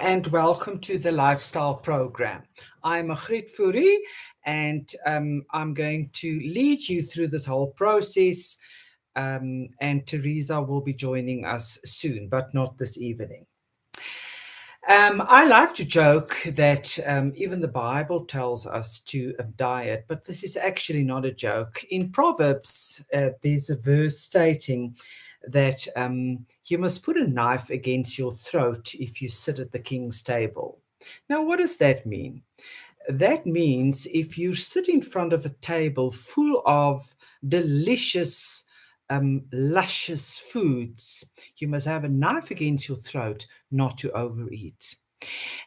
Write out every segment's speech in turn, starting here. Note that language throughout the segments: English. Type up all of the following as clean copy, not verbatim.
and welcome to the Lifestyle Program. I'm Agrit Fourie, and I'm going to lead you through this whole process. And Theresa will be joining us soon, but not this evening. I like to joke that even the Bible tells us to diet, but this is actually not a joke. In Proverbs, there's a verse stating that you must put a knife against your throat if you sit at the king's table. Now, what does that mean? That means if you sit in front of a table full of delicious, luscious foods, you must have a knife against your throat not to overeat.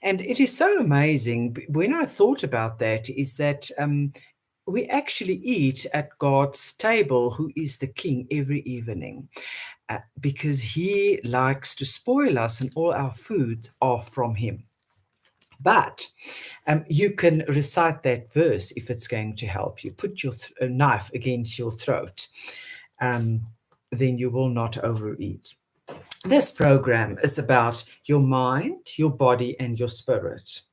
And it is so amazing. When I thought about that, is that we actually eat at God's table, who is the king, every evening. Because he likes to spoil us, and all our food are from him. But you can recite that verse if it's going to help you. Put your knife against your throat, then you will not overeat. This program is about your mind, your body, and your spirit.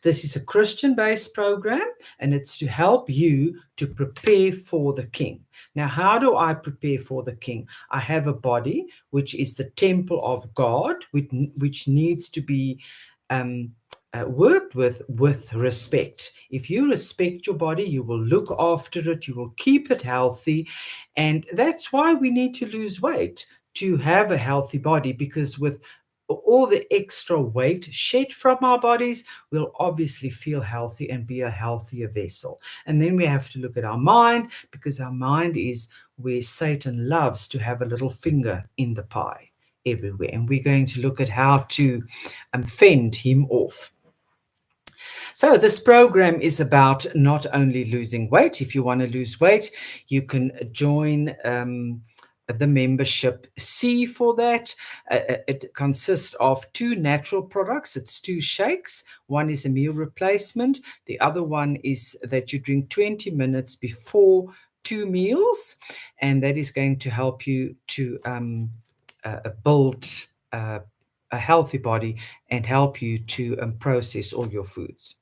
This is a Christian-based program, and it's to help you to prepare for the King. Now, how do I prepare for the King? I have a body, which is the temple of God, which needs to be worked with respect. If you respect your body, you will look after it, you will keep it healthy. And that's why we need to lose weight, to have a healthy body, because with all the extra weight shed from our bodies, we'll obviously feel healthy and be a healthier vessel. And then we have to look at our mind, because our mind is where Satan loves to have a little finger in the pie everywhere. And we're going to look at how to fend him off. So this program is about not only losing weight. If you want to lose weight, you can join the membership C for that. It consists of 2 natural products. It's 2 shakes. One is a meal replacement. The other one is that you drink 20 minutes before 2 meals, and that is going to help you to build a healthy body and help you to process all your foods.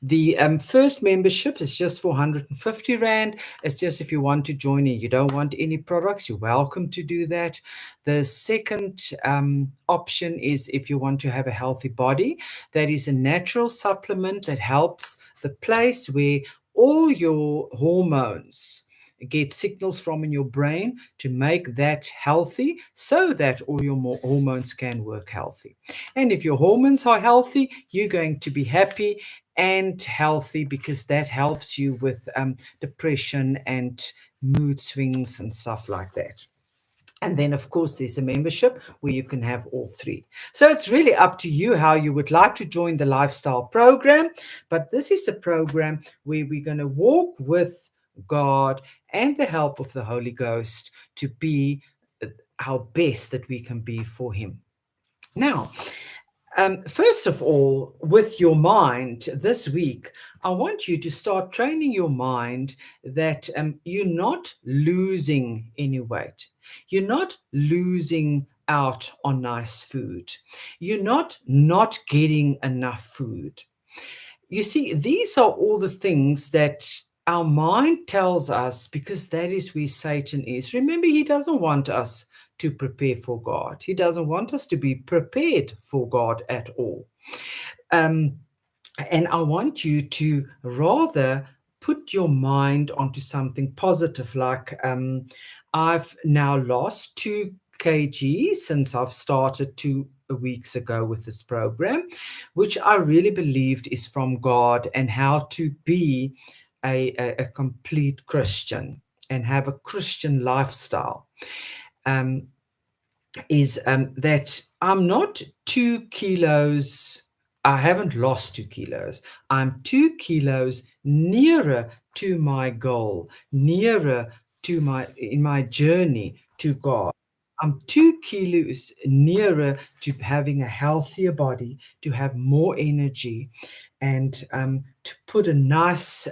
The first membership is just for 150 Rand. It's just if you want to join in, you don't want any products, you're welcome to do that. The second option is if you want to have a healthy body. That is a natural supplement that helps the place where all your hormones get signals from in your brain to make that healthy, so that all your hormones can work healthy. And if your hormones are healthy, you're going to be happy and healthy, because that helps you with depression and mood swings and stuff like that. And then, of course, there's a membership where you can have all 3. So it's really up to you how you would like to join the lifestyle program. But this is a program where we're going to walk with God and the help of the Holy Ghost to be our best that we can be for him. Now, first of all, with your mind this week, I want you to start training your mind that you're not losing any weight. You're not losing out on nice food. You're not getting enough food. You see, these are all the things that our mind tells us, because that is where Satan is. Remember, he doesn't want us to prepare for God. He doesn't want us to be prepared for God at all. And I want you to rather put your mind onto something positive, like I've now lost 2 kg since I've started 2 weeks ago with this program, which I really believed is from God, and how to be a complete Christian and have a Christian lifestyle. Is that I'm not 2 kilos, I haven't lost 2 kilos. I'm 2 kilos nearer to my goal, nearer to in my journey to God. I'm 2 kilos nearer to having a healthier body, to have more energy, and to put a nice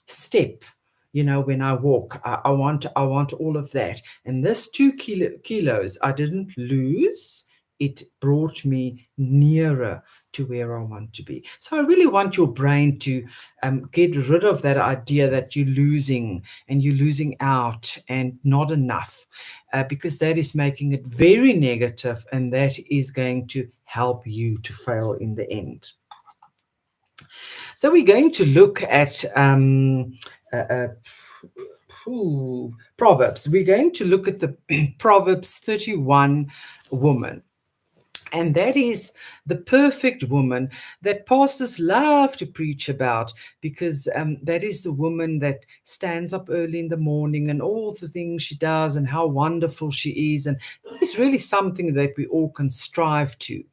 step. When I walk, I want all of that. And this 2 kilos I didn't lose. It brought me nearer to where I want to be. So I really want your brain to get rid of that idea that you're losing and you're losing out and not enough, because that is making it very negative, and that is going to help you to fail in the end. So we're going to look at uh, uh, Proverbs. We're going to look at the Proverbs 31 woman. And that is the perfect woman that pastors love to preach about, because that is the woman that stands up early in the morning and all the things she does and how wonderful she is. And it's really something that we all can strive to.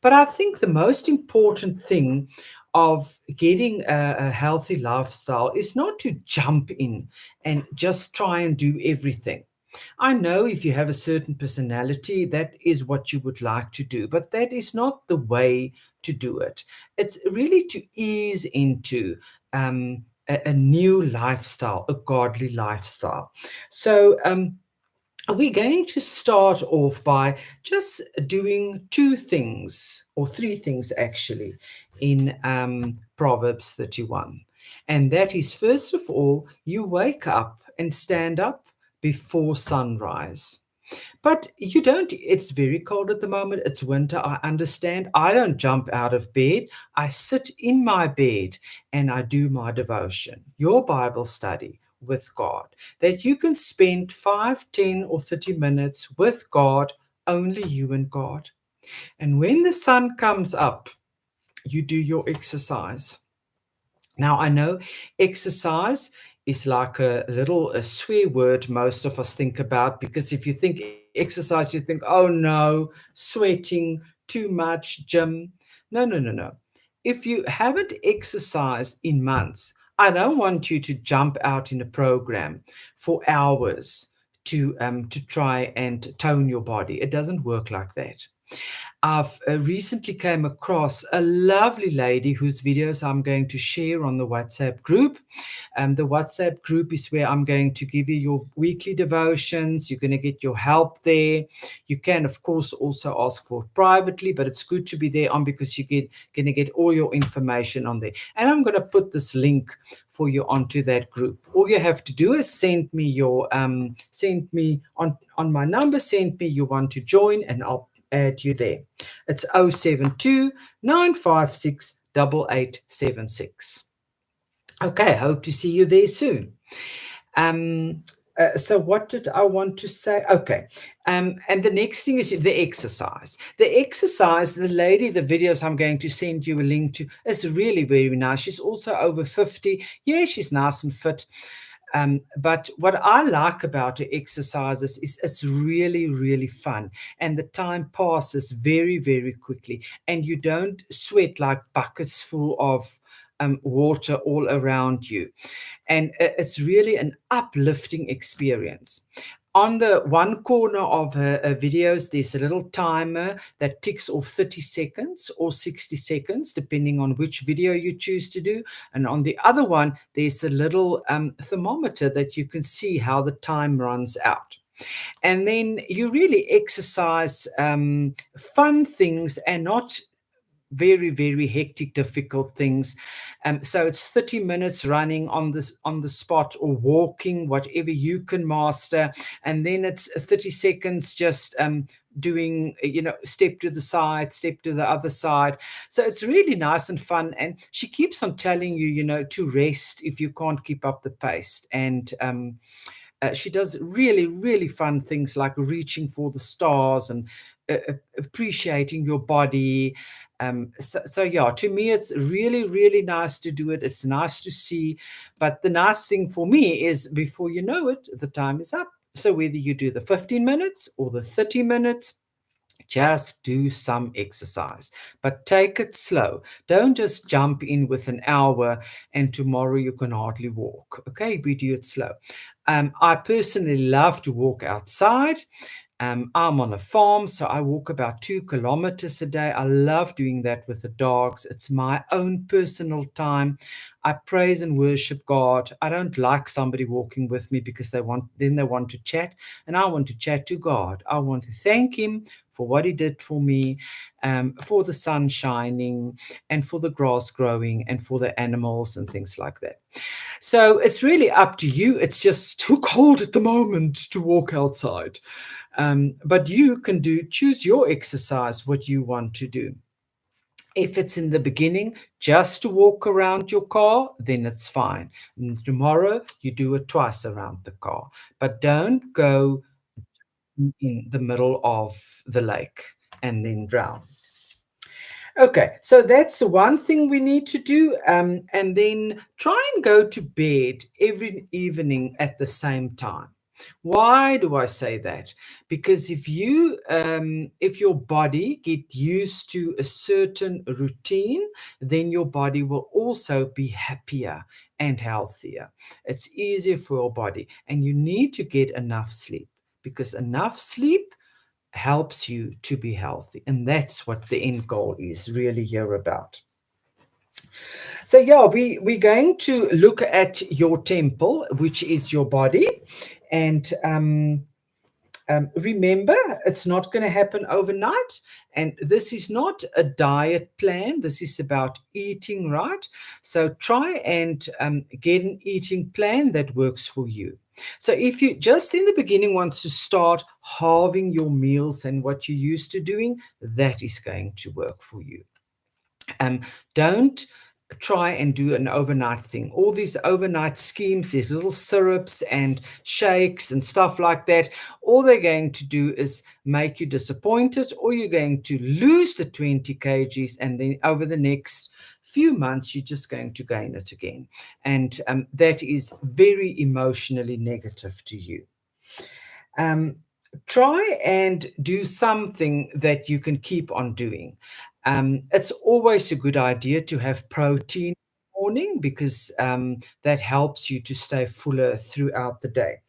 But I think the most important thing of getting a healthy lifestyle is not to jump in and just try and do everything. I know if you have a certain personality, that is what you would like to do, but that is not the way to do it. It's really to ease into a new lifestyle, a godly lifestyle. So, we're going to start off by just doing two things, or three things actually, in Proverbs 31. And that is, first of all, you wake up and stand up before sunrise. But you don't, it's very cold at the moment. It's winter. I understand. I don't jump out of bed. I sit in my bed and I do my devotion, your Bible study with God, that you can spend 5, 10, or 30 minutes with God, only you and God. And when the sun comes up, you do your exercise. Now, I know exercise is like a swear word most of us think about, because if you think exercise, you think, oh no, sweating, too much, gym. No, no, no, no. If you haven't exercised in months, I don't want you to jump out in a program for hours to try and tone your body. It doesn't work like that. I've recently came across a lovely lady whose videos I'm going to share on the WhatsApp group. The WhatsApp group is where I'm going to give you your weekly devotions. You're going to get your help there. You can, of course, also ask for it privately, but it's good to be there on, because you're going to get all your information on there. And I'm going to put this link for you onto that group. All you have to do is send me on my number, send me you want to join, and I'll add you there. It's 072 956 8876. Okay, hope to see you there soon. So what did I want to say? Okay. And the next thing is the exercise. The exercise, the lady, the videos I'm going to send you a link to, is really very nice. She's also over 50. Yeah, she's nice and fit. But what I like about the exercises is it's really, really fun. And the time passes very, very quickly. And you don't sweat like buckets full of water all around you. And it's really an uplifting experience. On the one corner of her videos, there's a little timer that ticks off 30 seconds or 60 seconds, depending on which video you choose to do. And on the other one, there's a little thermometer that you can see how the time runs out. And then you really exercise fun things and not very, very hectic, difficult things. So it's 30 minutes running on the spot, or walking, whatever you can master. And then it's 30 seconds just doing, step to the side, step to the other side. So it's really nice and fun. And she keeps on telling you, to rest if you can't keep up the pace. And she does really, really fun things like reaching for the stars and appreciating your body. So yeah, to me, it's really, really nice to do it. It's nice to see. But the nice thing for me is, before you know it, the time is up. So whether you do the 15 minutes or the 30 minutes, just do some exercise, but take it slow. Don't just jump in with an hour and tomorrow you can hardly walk. Okay, we do it slow. I personally love to walk outside. I'm on a farm, so I walk about 2 kilometers a day. I love doing that with the dogs. It's my own personal time. I praise and worship God. I don't like somebody walking with me because they want to chat, and I want to chat to God. I want to thank Him for what He did for me, for the sun shining, and for the grass growing, and for the animals and things like that. So it's really up to you. It's just too cold at the moment to walk outside. But you can choose your exercise, what you want to do. If it's in the beginning, just to walk around your car, then it's fine. And tomorrow, you do it twice around the car. But don't go in the middle of the lake and then drown. Okay, so that's the one thing we need to do. And then try and go to bed every evening at the same time. Why do I say that? Because if your body get used to a certain routine, then your body will also be happier and healthier. It's easier for your body, and you need to get enough sleep, because enough sleep helps you to be healthy. And that's what the end goal is really here about. So yeah, we're going to look at your temple, which is your body. And remember, it's not going to happen overnight. And this is not a diet plan. This is about eating right. So try and get an eating plan that works for you. So if you just in the beginning wants to start halving your meals and what you're used to doing, that is going to work for you. Don't try and do an overnight thing. All these overnight schemes, these little syrups and shakes and stuff like that, all they're going to do is make you disappointed, or you're going to lose the 20 kgs, and then over the next few months, you're just going to gain it again. And that is very emotionally negative to you. Um, Try and do something that you can keep on doing. It's always a good idea to have protein in the morning, because that helps you to stay fuller throughout the day.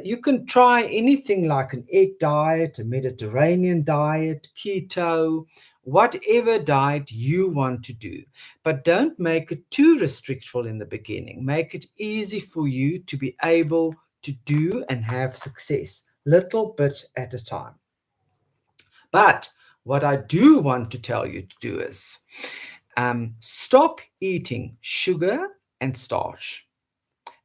You can try anything like an egg diet, a Mediterranean diet, keto, whatever diet you want to do. But don't make it too restrictive in the beginning. Make it easy for you to be able to do and have success, little bit at a time. But what I do want to tell you to do is stop eating sugar and starch.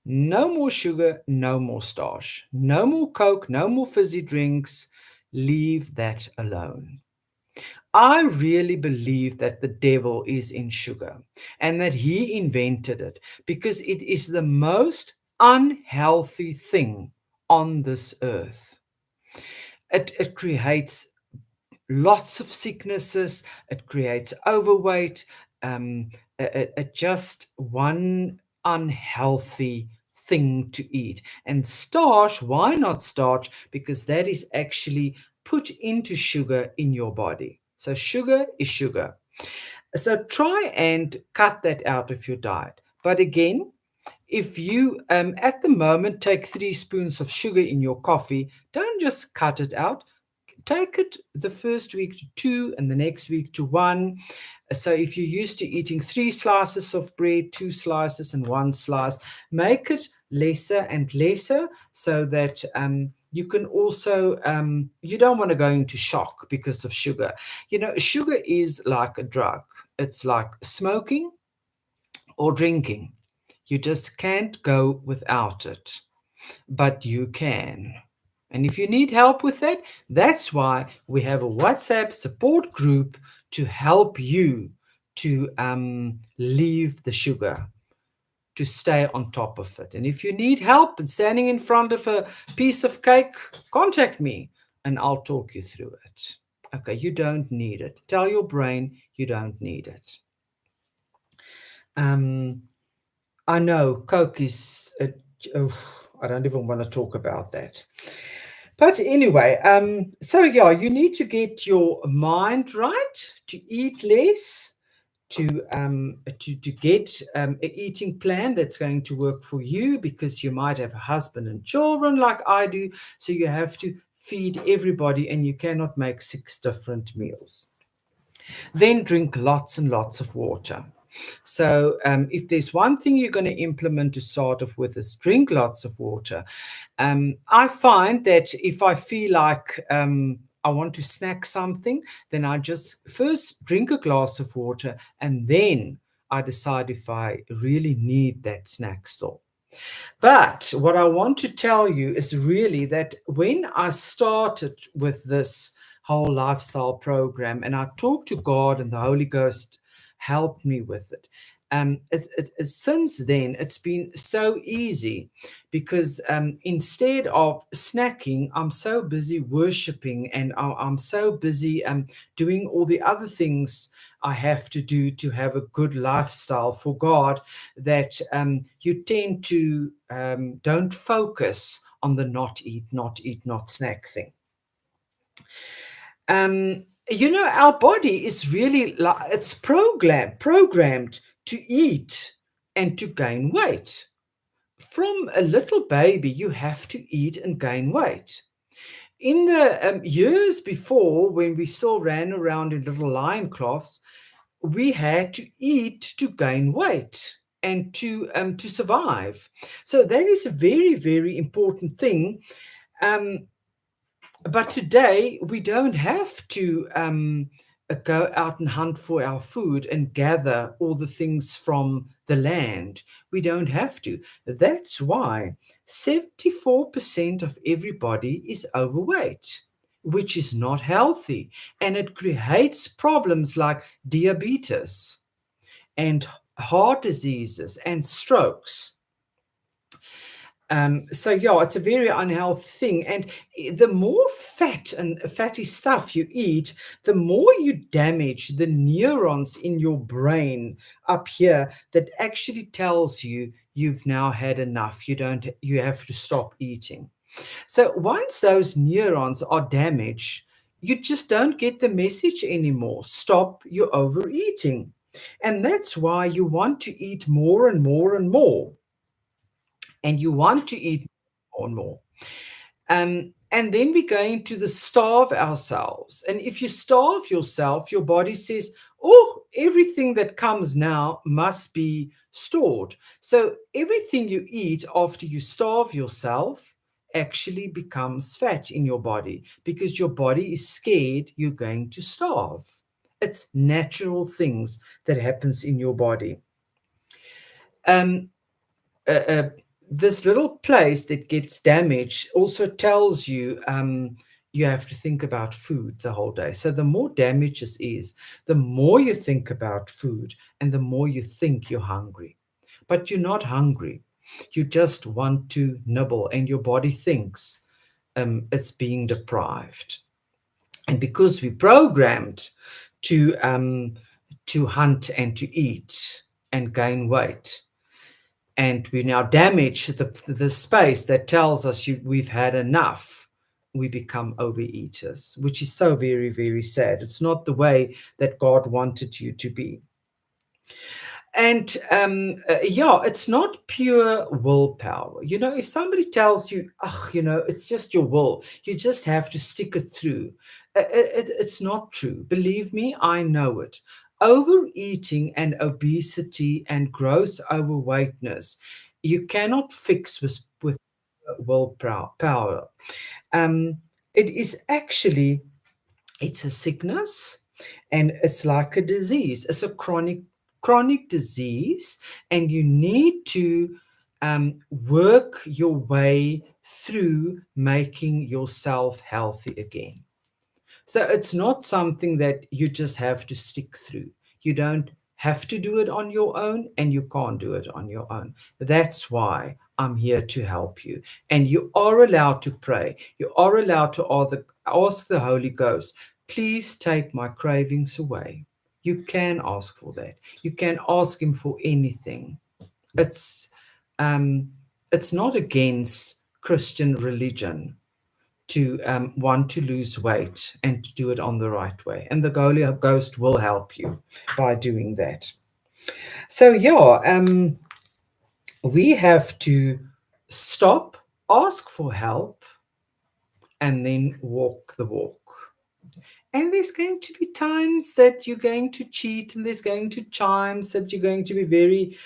No more sugar, no more starch, no more Coke, no more fizzy drinks. Leave that alone. I really believe that the devil is in sugar and that he invented it because it is the most unhealthy thing on this earth. It creates lots of sicknesses, it creates overweight, just one unhealthy thing to eat. And starch, why not starch? Because that is actually put into sugar in your body. So sugar is sugar. So try and cut that out of your diet. But again, if you at the moment take 3 spoons of sugar in your coffee, don't just cut it out. Take it the first week to 2 and the next week to 1. So if you're used to eating 3 slices of bread, 2 slices and 1 slice, make it lesser and lesser, so that you can also, you don't want to go into shock because of sugar. You know, sugar is like a drug. It's like smoking or drinking. You just can't go without it, but you can. And if you need help with that, that's why we have a WhatsApp support group to help you to leave the sugar, to stay on top of it. And if you need help in standing in front of a piece of cake, contact me and I'll talk you through it. Okay, you don't need it. Tell your brain you don't need it. I know Coke is, oh, I don't even want to talk about that. But anyway, so yeah, you need to get your mind right, to eat less, to get an eating plan that's going to work for you, because you might have a husband and children like I do, so you have to feed everybody and you cannot make 6 different meals. Then drink lots and lots of water. So if there's one thing you're going to implement to start off with is drink lots of water. I find that if I feel like I want to snack something, then I just first drink a glass of water and then I decide if I really need that snack still. But what I want to tell you is really that when I started with this whole lifestyle program and I talked to God and the Holy Ghost helped me with it. Since then, it's been so easy because instead of snacking, I'm so busy worshiping and I'm so busy doing all the other things I have to do to have a good lifestyle for God that you tend to don't focus on the not eat, not eat, not snack thing. Our body is really like it's programmed to eat and to gain weight. From a little baby, you have to eat and gain weight. In the years before, when we still ran around in little lion cloths, we had to eat to gain weight and to survive. So that is a very, very important thing. Um, but today we don't have to go out and hunt for our food and gather all the things from the land. We don't have to. That's why 74% of everybody is overweight, which is not healthy. And it creates problems like diabetes and heart diseases and strokes. So yeah, it's a very unhealthy thing. And the more fat and fatty stuff you eat, the more you damage the neurons in your brain up here that actually tells you you've now had enough. You have to stop eating. So once those neurons are damaged, you just don't get the message anymore. Stop your overeating. And that's why you want to eat more and more and more. And you want to eat more and more. And then we go into the starve ourselves. And if you starve yourself, your body says, oh, everything that comes now must be stored. So everything you eat after you starve yourself actually becomes fat in your body because your body is scared you're going to starve. It's natural things that happens in your body. Um, uh, uh, this little place that gets damaged also tells you you have to think about food the whole day. So the more damage this is, the more you think about food and the more you think you're hungry. But you're not hungry. You just want to nibble and your body thinks it's being deprived. And because we programmed to hunt and to eat and gain weight, and we now damage the space that tells us we've had enough, we become overeaters, which is so very, very sad. It's not the way that God wanted you to be. And yeah, it's not pure willpower. If somebody tells you, oh, it's just your will, you just have to stick it through. It's not true. Believe me, I know it. Overeating and obesity and gross overweightness, you cannot fix with willpower. Um, it is actually it's a sickness and it's like a disease. It's a chronic disease, and you need to work your way through making yourself healthy again. So it's not something that you just have to stick through. You don't have to do it on your own, and you can't do it on your own. That's why I'm here to help you. And you are allowed to pray. You are allowed to ask the Holy Ghost, please take my cravings away. You can ask for that. You can ask him for anything. It's um, it's not against Christian religion to want to lose weight and to do it on the right way. And the Holy Ghost will help you by doing that. So, yeah, we have to stop, ask for help, and then walk the walk. And there's going to be times that you're going to cheat, and there's going to times that you're going to be very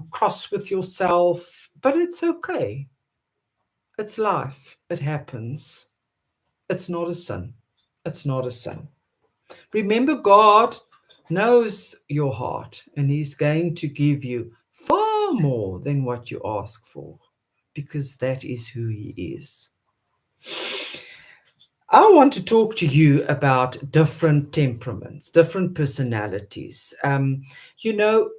cross with yourself, but it's okay. It's life. It happens. It's not a sin. It's not a sin. Remember, God knows your heart, and He's going to give you far more than what you ask for, because that is who He is. I want to talk to you about different temperaments, different personalities. You know,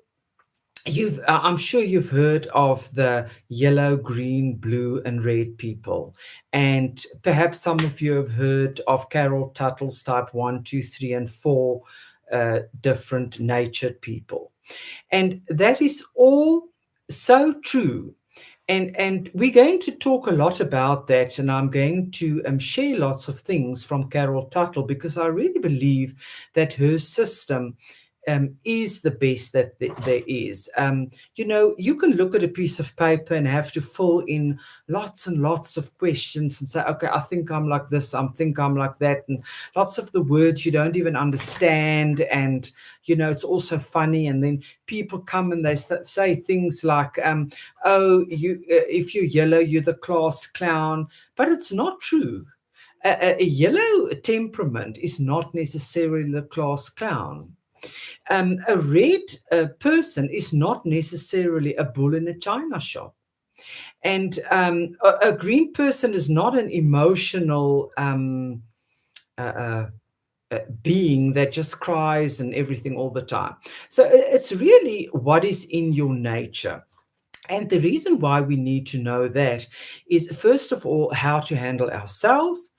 I'm sure you've heard of the yellow, green, blue, and red people. And perhaps some of you have heard of Carol Tuttle's type 1, 2, 3, and 4 different natured people. And that is all so true. And we're going to talk a lot about that, and I'm going to share lots of things from Carol Tuttle, because I really believe that her system is the best that there is. You can look at a piece of paper and have to fill in lots and lots of questions and say, okay, I think I'm like this, I think I'm like that, and lots of the words you don't even understand. And it's also funny, and then people come and they say things like, oh, if you're yellow, you're the class clown. But it's not true. A yellow temperament is not necessarily the class clown. A red person is not necessarily a bull in a china shop. And a green person is not an emotional uh, uh, being that just cries and everything all the time. So it's really what is in your nature. And the reason why we need to know that is, first of all, how to handle ourselves,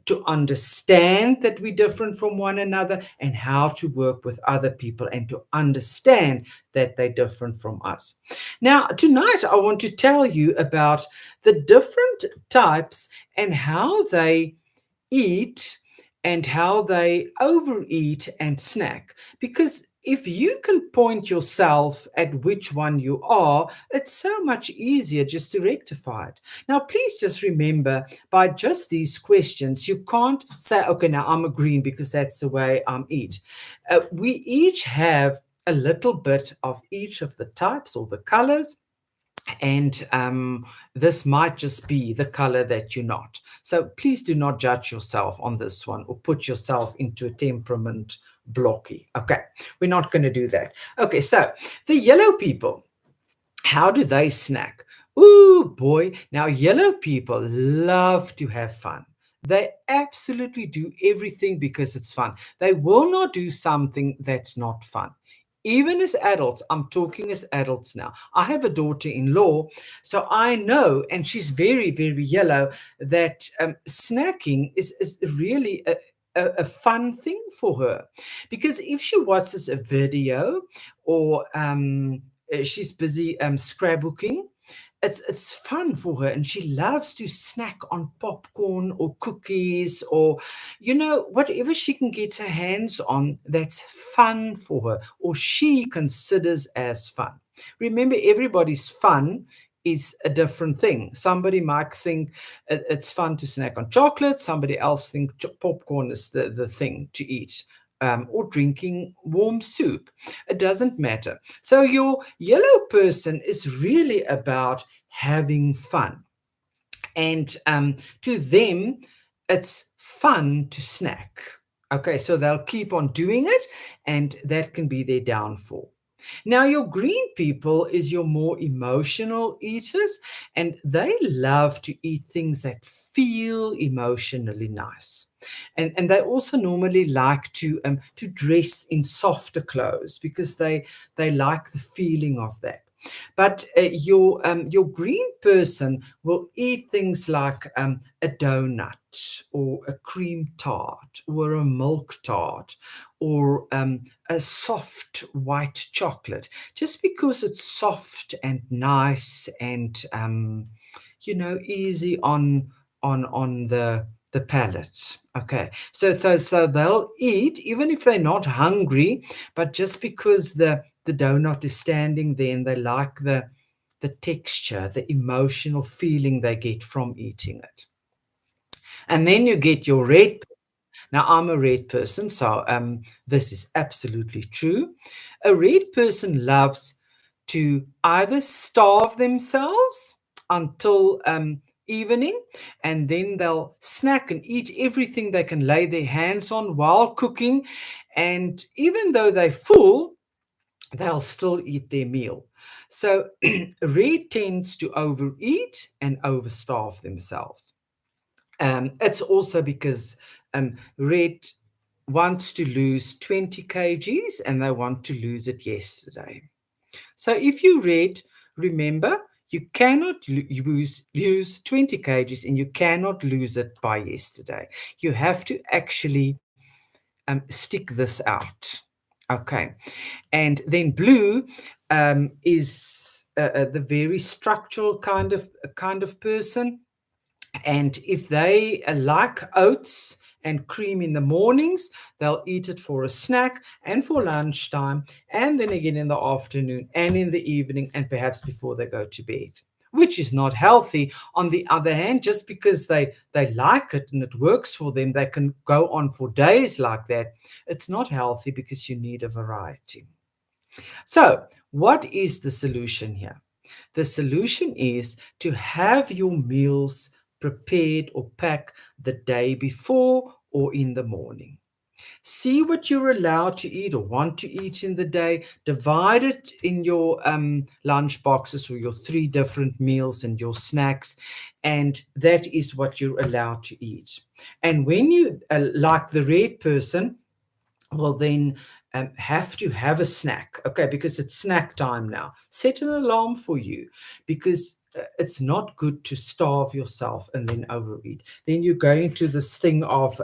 to understand that we're different from one another, and how to work with other people and to understand that they're different from us. Now, tonight, I want to tell you about the different types and how they eat and how they overeat and snack. Because if you can point yourself at which one you are, it's so much easier just to rectify it. Now, please just remember, by just these questions, you can't say, okay, now I'm a green because that's the way I eat. We each have a little bit of each of the types or the colors, and this might just be the color that you're not. So please do not judge yourself on this one or put yourself into a temperament blocky. Okay, we're not going to do that. Okay, so the yellow people, how do they snack? Ooh, boy. Now, yellow people love to have fun. They absolutely do everything because it's fun. They will not do something that's not fun. Even as adults, I'm talking as adults now. I have a daughter in law, so I know, and she's very, very yellow, that snacking is really a fun thing for her. Because if she watches a video, or she's busy scrapbooking, it's fun for her, and she loves to snack on popcorn or cookies, or whatever she can get her hands on that's fun for her, or she considers as fun. Remember, everybody's fun is a different thing. Somebody might think it's fun to snack on chocolate, somebody else think popcorn is the thing to eat, or drinking warm soup. It doesn't matter. So your yellow person is really about having fun. And to them, it's fun to snack. Okay, so they'll keep on doing it, and that can be their downfall. Now, your green people is your more emotional eaters, and they love to eat things that feel emotionally nice. And they also normally like to dress in softer clothes, because they like the feeling of that. But your green person will eat things like a donut, or a cream tart, or a milk tart, or a soft white chocolate, just because it's soft and nice, and easy on the palate. Okay, so they'll eat even if they're not hungry, but just because the donut is standing there, and they like the texture, the emotional feeling they get from eating it. And then you get your red. Now, I'm a red person, so this is absolutely true. A red person loves to either starve themselves until evening, and then they'll snack and eat everything they can lay their hands on while cooking. And even though they're full, they'll still eat their meal. So, red tends to overeat and overstarve themselves. It's also because red wants to lose 20 kgs and they want to lose it yesterday. So if you red, remember you cannot lose 20 kgs and you cannot lose it by yesterday. You have to actually stick this out. Okay. And then blue is the very structural kind of person. And if they like oats and cream in the mornings, they'll eat it for a snack and for lunchtime, and then again in the afternoon and in the evening, and perhaps before they go to bed, which is not healthy. On the other hand, just because they like it and it works for them, they can go on for days like that. It's not healthy because you need a variety. So, what is the solution here? The solution is to have your meals prepared or packed the day before or in the morning. See what you're allowed to eat or want to eat in the day. Divide it in your lunch boxes or your 3 different meals and your snacks. And that is what you're allowed to eat. And when you, like the red person, will then have to have a snack, okay, because it's snack time now. Set an alarm for you, because it's not good to starve yourself and then overeat. Then you go into this thing of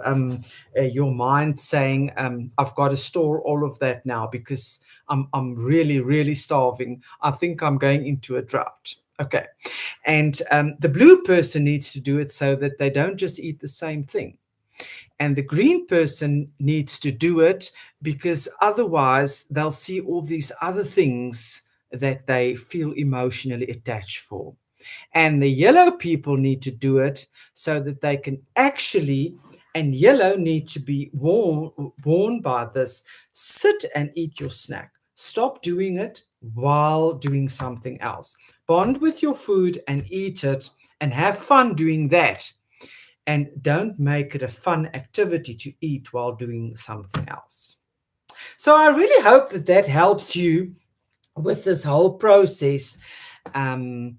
your mind saying, I've got to store all of that now because I'm really, really starving. I think I'm going into a drought. Okay. And the blue person needs to do it so that they don't just eat the same thing. And the green person needs to do it because otherwise they'll see all these other things that they feel emotionally attached for. And the yellow people need to do it so that they can actually, and yellow need to be warned by this, sit and eat your snack. Stop doing it while doing something else. Bond with your food and eat it and have fun doing that. And don't make it a fun activity to eat while doing something else. So I really hope that that helps you with this whole process um,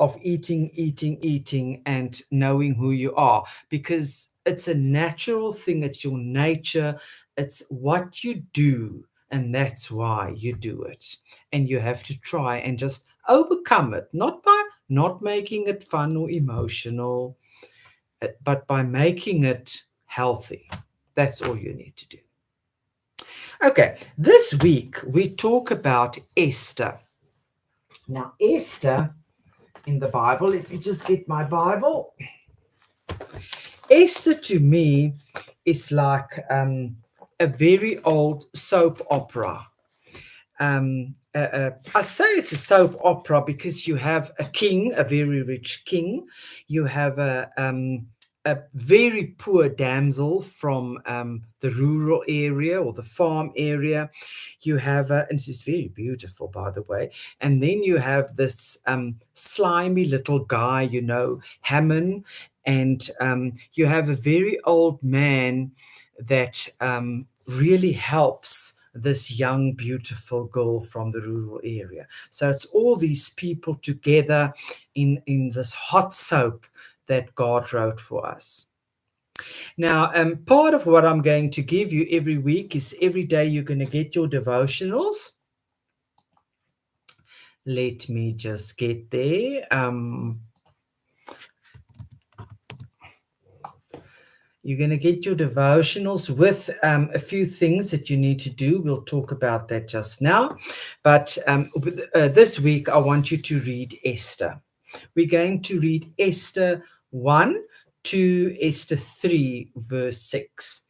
of eating, and knowing who you are, because it's a natural thing. It's your nature. It's what you do, and that's why you do it. And you have to try and just overcome it, not by not making it fun or emotional, but by making it healthy. That's all you need to do. Okay, this week we talk about Esther. Now, Esther in the Bible, if you just get my Bible, Esther to me is like a very old soap opera. I say it's a soap opera because you have a king, a very rich king. You have a very poor damsel from the rural area or the farm area. You have, and she's very beautiful, by the way. And then you have this slimy little guy, Haman. And you have a very old man that really helps this young, beautiful girl from the rural area. So it's all these people together in this hot soap that God wrote for us. Now, part of what I'm going to give you every week is every day you're going to get your devotionals. Let me just get there. You're going to get your devotionals with a few things that you need to do. We'll talk about that just now. But this week, I want you to read Esther. We're going to read Esther 1 to Esther 3, verse 6.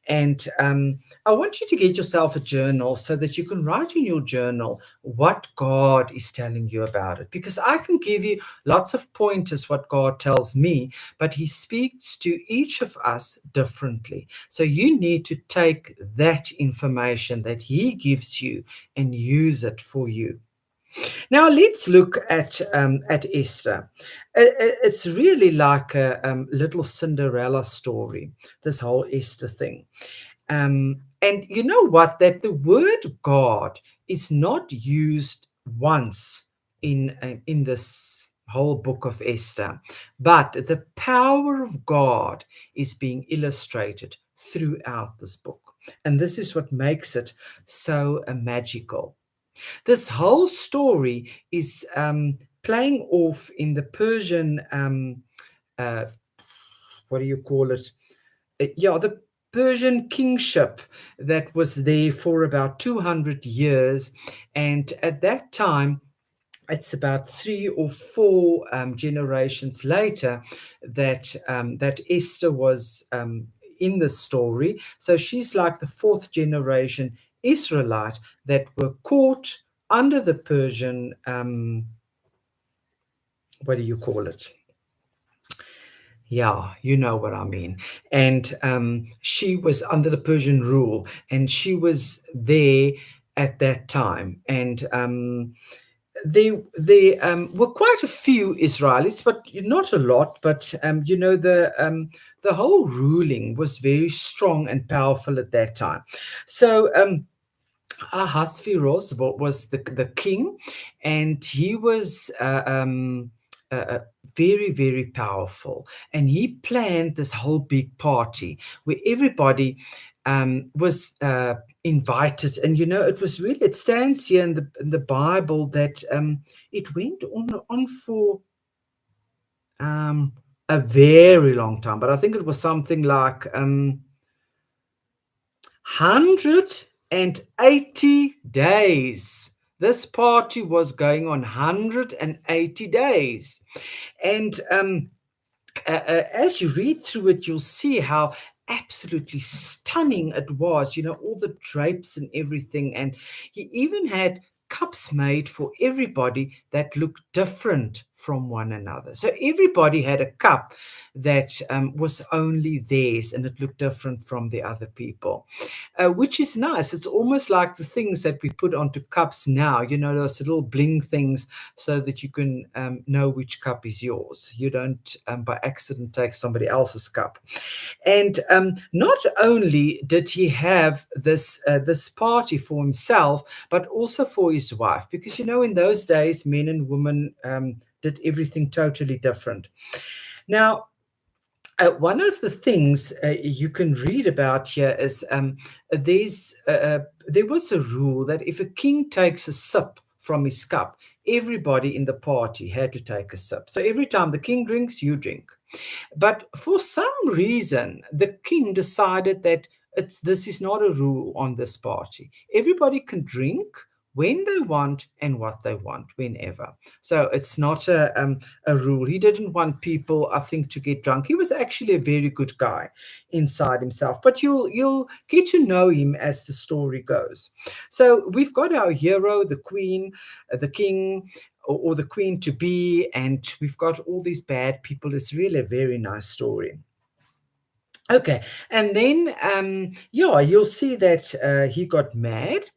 And I want you to get yourself a journal so that you can write in your journal what God is telling you about it. Because I can give you lots of pointers what God tells me, but He speaks to each of us differently. So you need to take that information that He gives you and use it for you. Now let's look at Esther. It's really like a little Cinderella story, this whole Esther thing. And you know what? That the word God is not used once in this whole book of Esther, but the power of God is being illustrated throughout this book. And this is what makes it so magical. This whole story is playing off in the Persian, uh, what do you call it? Yeah, the Persian kingship that was there for about 200 years. And at that time, it's about 3 or 4 generations later that Esther was in the story. So she's like the 4th generation Israelite that were caught under the Persian, what do you call it? Yeah, you know what I mean. And she was under the Persian rule, and she was there at that time. And there were quite a few Israelis, but not a lot. But the whole ruling was very strong and powerful at that time. So Ahasuerus was the king, and he was very, very powerful. And he planned this whole big party where everybody was invited. And it was really, it stands here in the Bible that it went on for a very long time, but I think it was something like 180 days. This party was going on 180 days. And as you read through it, you'll see how absolutely stunning it was, all the drapes and everything. And he even had cups made for everybody that looked different from one another. So everybody had a cup that was only theirs, and it looked different from the other people, which is nice. It's almost like the things that we put onto cups now, those little bling things, so that you can know which cup is yours. You don't by accident take somebody else's cup. And not only did he have this party for himself, but also for his wife, because in those days men and women did everything totally different. Now, one of the things you can read about here is there was a rule that if a king takes a sip from his cup, everybody in the party had to take a sip. So every time the king drinks, you drink. But for some reason, the king decided that this is not a rule on this party. Everybody can drink when they want and what they want, whenever. So it's not a rule. He didn't want people, I think, to get drunk. He was actually a very good guy inside himself. But you'll get to know him as the story goes. So we've got our hero, the queen, the king, or the queen to be, and we've got all these bad people. It's really a very nice story. Okay, and then you'll see that he got mad,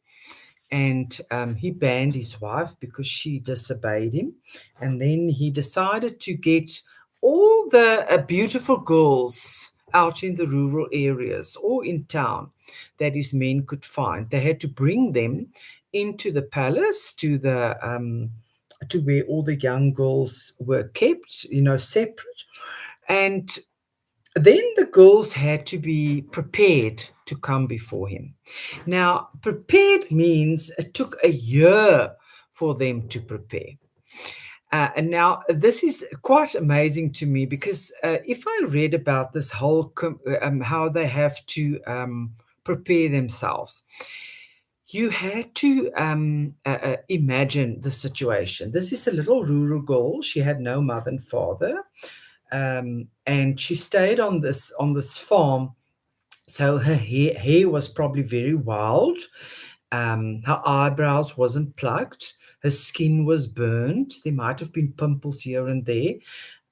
and he banned his wife because she disobeyed him. And then he decided to get all the beautiful girls out in the rural areas or in town that his men could find. They had to bring them into the palace to where all the young girls were kept, separate. And then the girls had to be prepared to come before him. Now, prepared means it took a year for them to prepare. And now this is quite amazing to me, because if I read about this whole how they have to prepare themselves, you had to imagine the situation. This is a little rural girl. She had no mother and father. and she stayed on this farm. So her hair was probably very wild. Her eyebrows wasn't plucked. Her skin was burnt. There might have been pimples here and there,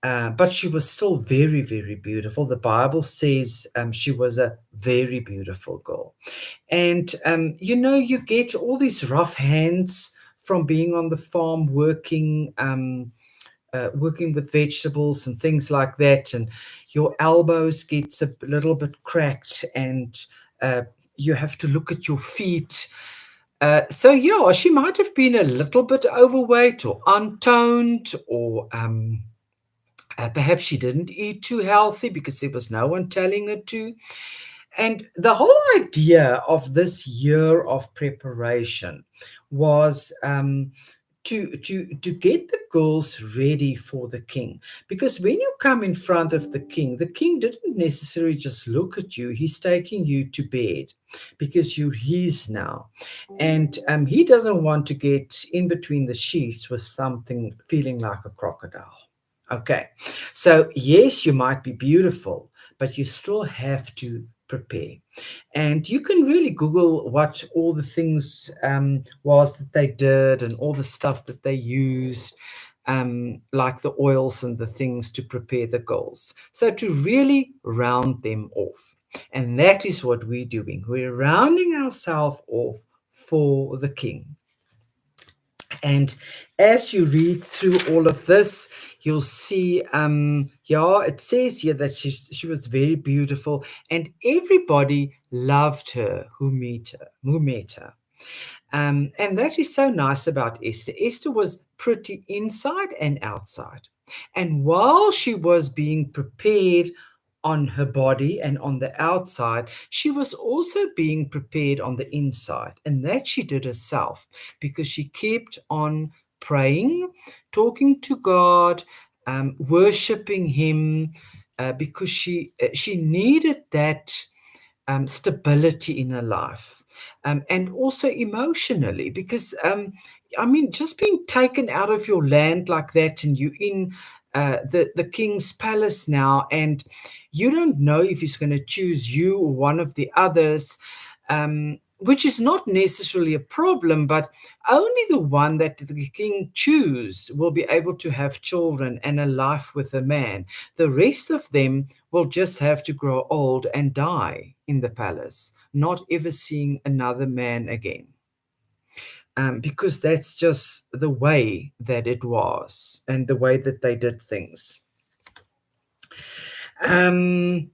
but she was still very, very beautiful. The Bible says she was a very beautiful girl. And, you get all these rough hands from being on the farm working with vegetables and things like that. And your elbows gets a little bit cracked, and uh, you have to look at your feet. So yeah, she might have been a little bit overweight or untoned, or perhaps she didn't eat too healthy because there was no one telling her to. And the whole idea of this year of preparation was to get the girls ready for the king. Because when you come in front of the king didn't necessarily just look at you. He's taking you to bed because you're his now. And he doesn't want to get in between the sheets with something feeling like a crocodile. Okay, so yes, you might be beautiful, but you still have to prepare. And you can really Google what all the things was that they did and all the stuff that they used, like the oils and the things to prepare the girls. So to really round them off. And that is what we're doing. We're rounding ourselves off for the king. And as you read through all of this, you'll see, yeah, it says here that she was very beautiful, and everybody loved her who met her. And that is so nice about Esther. Esther was pretty inside and outside. And while she was being prepared on her body and on the outside, she was also being prepared on the inside. And that she did herself because she kept on praying, talking to God, worshiping Him, because she needed that stability in her life, and also emotionally, because I mean, just being taken out of your land like that, and you in the king's palace now, and you don't know if he's going to choose you or one of the others, which is not necessarily a problem, but only the one that the king choose will be able to have children and a life with a man. The rest of them will just have to grow old and die in the palace, not ever seeing another man again. Because that's just the way that it was and the way that they did things. Um,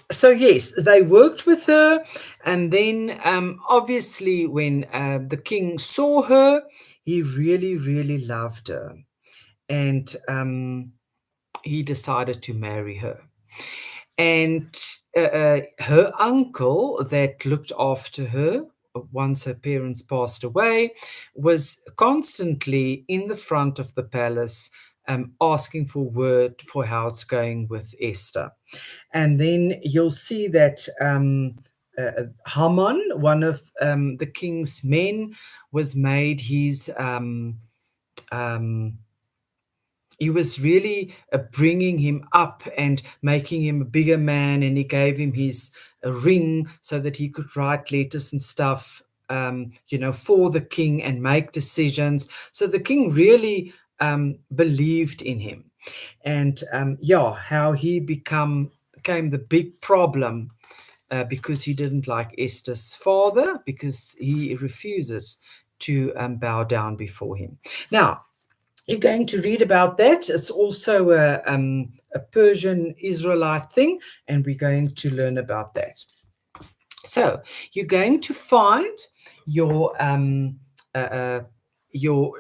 so yes, they worked with her, and then obviously when the king saw her, he really, really loved her, and he decided to marry her. And her uncle that looked after her once her parents passed away was constantly in the front of the palace, asking for word for how it's going with Esther. And then you'll see that Haman, one of the king's men, was made his he was really bringing him up and making him a bigger man, and he gave him his ring so that he could write letters and stuff, for the king and make decisions. So the king really believed in him. And how he became the big problem, because he didn't like Esther's father, because he refuses to bow down before him. Now, you're going to read about that. It's also a Persian Israelite thing, and we're going to learn about that. So you're going to find your your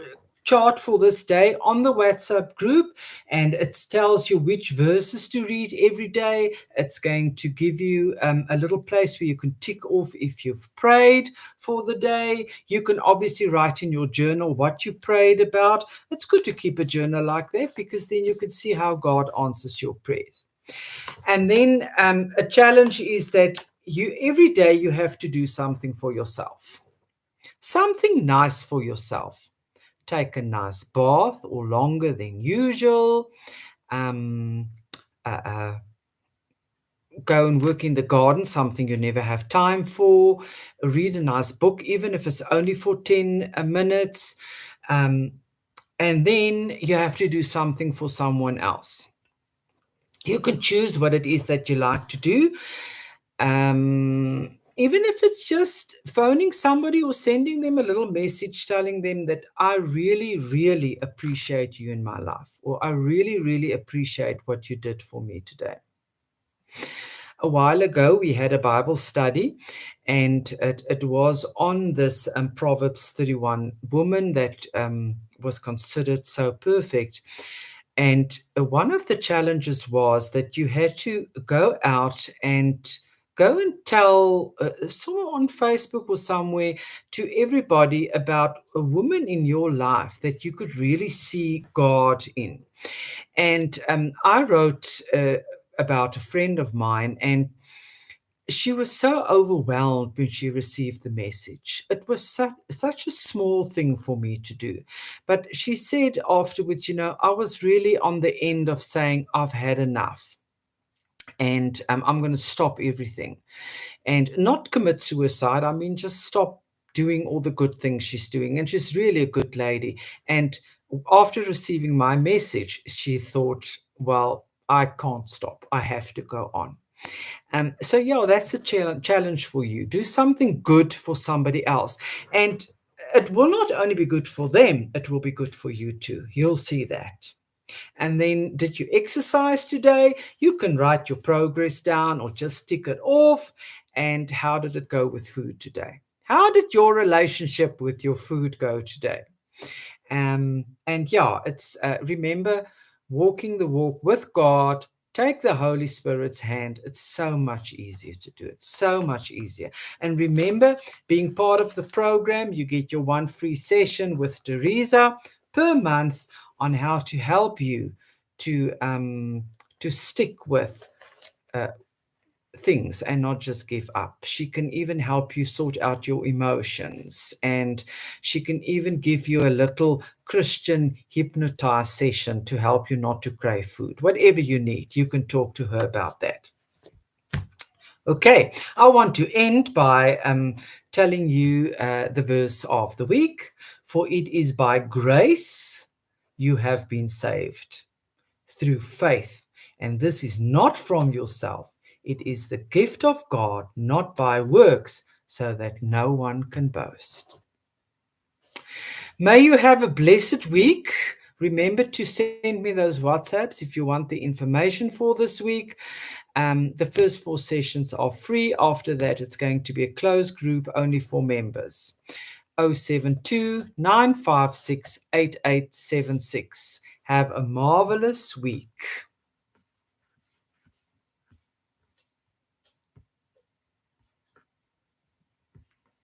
chart for this day on the WhatsApp group, and it tells you which verses to read every day. It's going to give you a little place where you can tick off if you've prayed for the day. You can obviously write in your journal what you prayed about. It's good to keep a journal like that, because then you can see how God answers your prayers. And then a challenge is that every day you have to do something for yourself, something nice for yourself. Take a nice bath, or longer than usual. um, uh, uh, go and work in the garden, something you never have time for, read a nice book, even if it's only for 10 minutes. Um, and then you have to do something for someone else. You can choose what it is that you like to do. Even if it's just phoning somebody or sending them a little message telling them that I really, really appreciate you in my life, or I really, really appreciate what you did for me today. A while ago, we had a Bible study, and it was on this Proverbs 31 woman that was considered so perfect. And one of the challenges was that you had to go out and go and tell someone on Facebook or somewhere to everybody about a woman in your life that you could really see God in. And I wrote about a friend of mine, and she was so overwhelmed when she received the message. It was such a small thing for me to do. But she said afterwards, I was really on the end of saying, I've had enough, and I'm going to stop everything and not commit suicide. I mean, just stop doing all the good things she's doing. And she's really a good lady. And after receiving my message, she thought, well, I can't stop. I have to go on. So yeah, that's a challenge for you. Do something good for somebody else. And it will not only be good for them, it will be good for you too. You'll see that. And then, did you exercise today? You can write your progress down or just tick it off. And how did it go with food today? How did your relationship with your food go today? And yeah, it's remember, walking the walk with God. Take the Holy Spirit's hand. It's so much easier to do. It's so much easier. And remember, being part of the program, you get your one free session with Theresa per month on how to help you to stick with uh, things and not just give up. She can even help you sort out your emotions, and she can even give you a little Christian hypnotize session to help you not to crave food. Whatever you need, you can talk to her about that. Okay, I want to end by telling you the verse of the week. For it is by grace you have been saved through faith. And this is not from yourself. It is the gift of God, not by works, so that no one can boast. May you have a blessed week. Remember to send me those WhatsApps if you want the information for this week. The first 4 sessions are free. After that, it's going to be a closed group only for members. 072 956 8876. Have a marvelous week.